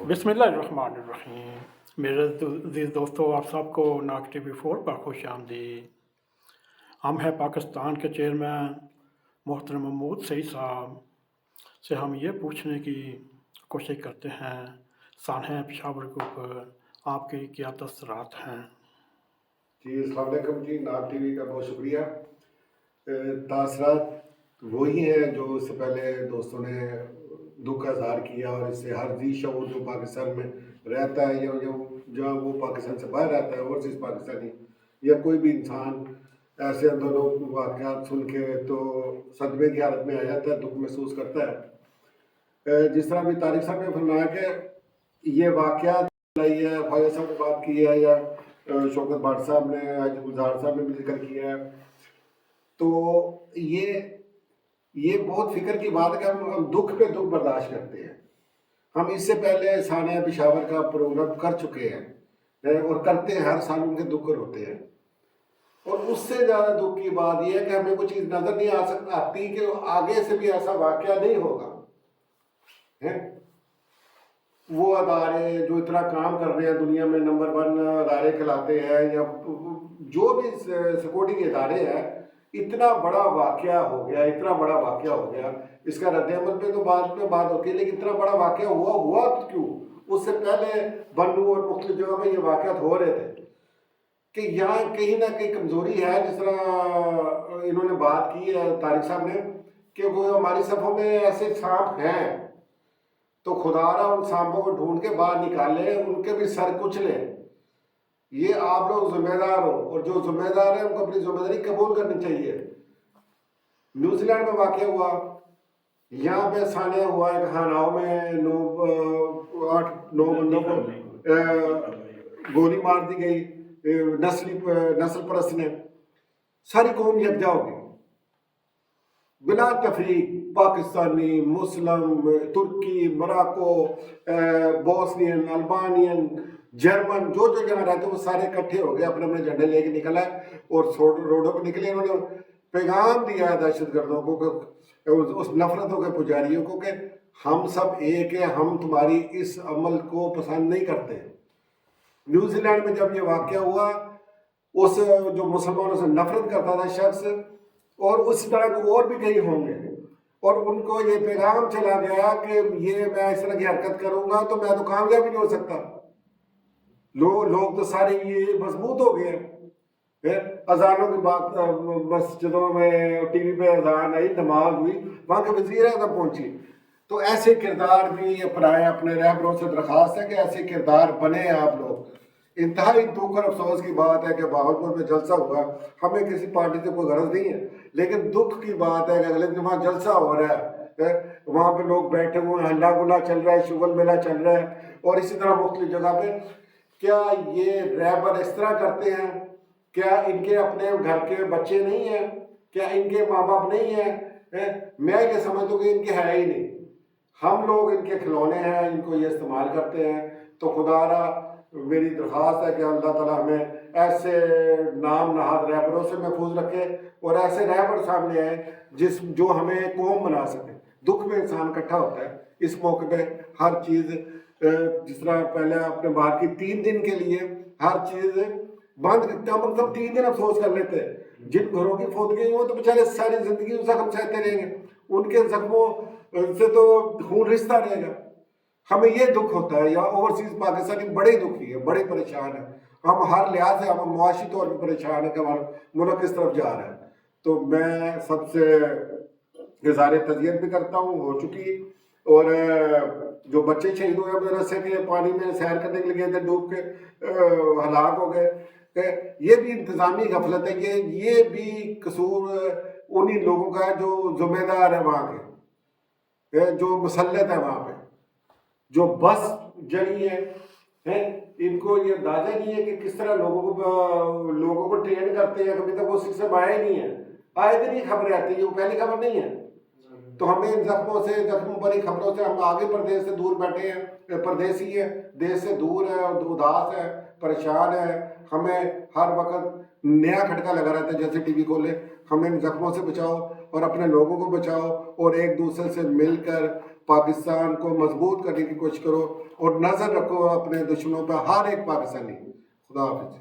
बिस्मिल्लाहिर्रहमानिर्रहीम। मेरे अज़ीज़ दोस्तों, आप सबको नाक TV4 पर खुश आमदीद। हम हैं पाकिस्तान के चेयरमैन मोहतरम महमूद सईद साहब से हम ये पूछने की कोशिश करते हैं, सानह पेशावर के ऊपर आपकी क्या तसरात हैं? जी अस्सलाम वालेकुम जी, नाग टीवी का बहुत शुक्रिया। तासरात वही हैं जो इससे पहले दोस्तों ने दुख का इजहार किया, और इससे हर जी शऊर जो पाकिस्तान में रहता है या जहाँ वो पाकिस्तान से बाहर रहता है, ओवरसीज़ पाकिस्तानी या कोई भी इंसान, ऐसे दोनों वाक़यात सुन के तो सदमे की हालत में आ जाता है, दुख महसूस करता है। जिस तरह अभी तारिक साहब ने फरमाया कि ये वाक़यात है, ख्वाजा साहब ने बात की है या शौकत भाट साहब ने, आज गुलजार साहब ने भी जिक्र किया है, तो ये बहुत फिक्र की बात है कि हम दुख पे दुख बर्दाश्त करते हैं। हम इससे पहले सानह पेशावर का प्रोग्राम कर चुके हैं और करते हैं, हर साल उनके दुख होते हैं। और उससे ज़्यादा दुख की बात यह है कि हमें कोई चीज़ नज़र नहीं आती कि आगे से भी ऐसा वाक़या नहीं होगा है। वो अदारे जो इतना काम कर रहे हैं, दुनिया में नंबर 1 अदारे कहलाते हैं, या जो भी सिक्योरिटी के अदारे हैं, इतना बड़ा वाक़या हो गया, इतना बड़ा वाक़या हो गया। इसका रद्द-ए-अमल पे तो बाद में बात होती है, लेकिन इतना बड़ा वाक़या हुआ तो क्यों? उससे पहले बन्नू और मुख्तलिफ जगह में ये वाक़यात हो रहे थे कि यहाँ कहीं ना कहीं कमज़ोरी है। जिस तरह इन्होंने बात की है तारिक साहब ने कि वो हमारी सफ़ों में ऐसे सांप हैं, तो खुदारा उन सांपों को ढूंढ के बाहर निकाले, उनके भी सर कुचले। ये आप लोग जिम्मेदार हो, और जो जिम्मेदार है उनको अपनी जिम्मेदारी कबूल करनी चाहिए। न्यूजीलैंड में वाक़या हुआ, यहाँ पे सानिया हुआ है, खानाओं में 8-9 बंदों को गोली मार दी गई नस्ल परस्त ने। सारी कौम यकजा हो गई बिना तफरीक, पाकिस्तानी, मुस्लिम, तुर्की, मोरक्को, बोस्नियन, अल्बानियन, जर्मन, जो जहाँ रहते वो सारे इकट्ठे हो गए, अपने अपने झंडे लेके निकला और रोडों पर निकले। इन्होंने पैगाम दिया है दहशतगर्दों को, उस नफरतों के पुजारियों को, कि हम सब एक है, हम तुम्हारी इस अमल को पसंद नहीं करते। न्यूजीलैंड में जब ये वाक़या हुआ, उस जो मुसलमानों से नफरत करता था शख्स, और उस तरह के और भी कई होंगे, और उनको ये पैगाम चला गया कि ये मैं इस तरह की हरकत करूंगा तो मैं तो कामयाब ही नहीं हो सकता। लोग तो सारे ये मजबूत हो गए। फिर अजानों की बात, मस्जिदों में टीवी पे अजान आई, नमाज हुई, वहाँ के वज़ीर आज़म पहुंची। तो ऐसे किरदार भी अपनाए, अपने रहबरों से दरख्वास्त है कि ऐसे किरदार बने आप लोग। इंतहाई दुख और अफसोस की बात है कि बहावलपुर में जलसा हुआ, हमें किसी पार्टी से कोई गरज नहीं है, लेकिन दुख की बात है कि अगले दिन वहाँ जलसा हो रहा है, वहाँ पे लोग बैठे हुए हैं, हल्ला गुल्ला चल रहा है, शुगल मेला चल रहा है, और इसी तरह मुख्तलिफ जगह पे। क्या ये रहबर इस तरह करते हैं? क्या इनके अपने घर के बच्चे नहीं हैं? क्या इनके माँ बाप नहीं हैं? मैं ये समझता हूँ कि इनके है ही नहीं, हम लोग इनके खिलौने हैं, इनको ये इस्तेमाल करते हैं। तो खुदारा मेरी दरख्वास्त है कि अल्लाह ताला हमें ऐसे नाम नहाद रहबरों से महफूज रखे, और ऐसे रहबर सामने आए जो हमें कौम बना सके। दुख में इंसान इकट्ठा होता है, इस मौके पे हर चीज़, जिस तरह पहले आपने बात की, 3 दिन के लिए हर चीज़ बंद करते हैं, मतलब 3 दिन अफसोस कर लेते हैं। जिन घरों की फौतगी हो तो बेचारे सारी जिंदगी जख्म सहते रहेंगे, उनके जख्मों से तो खून रिश्ता रहेगा। हमें ये दुख होता है, या ओवरसीज पाकिस्तानी बड़े दुखी है, बड़े परेशान है। हम हर लिहाज से हम मुआशी तौर पर परेशान है कि हमारा मुल्क किस तरफ जा रहा है। तो मैं सबसे इज़हार तज़ियत भी करता हूँ, हो चुकी। और जो बच्चे शहीद हुए मदरसे के पानी में सैर करने के लिए गए थे, डूब के हलाक हो गए, ये भी इंतज़ामी गफलत है। ये भी कसूर उन्हीं लोगों का है जो जिम्मेदार है वहाँ के, जो मुसल्लत है वहाँ पे, जो बस जली है। इनको ये अंदाजा नहीं है कि किस तरह लोगों को ट्रेन करते हैं। कभी तक वो सिस्टम आया नहीं है, आए दिन ही खबरें आती है, वो पहली खबर नहीं है। तो हमें इन जख्मों भरी खबरों से, हम आगे प्रदेश से दूर बैठे हैं, परदेसी है, देश से दूर है, उदास है, परेशान है। हमें हर वक्त नया खटका लगा रहता है, जैसे टीवी खोले। हमें इन जख्मों से बचाओ और अपने लोगों को बचाओ, और एक दूसरे से मिलकर پاکستان کو مضبوط کرنے کی کوشش کرو اور نظر رکھو اپنے دشمنوں پہ، ہر ایک پاکستانی. خدا حافظ.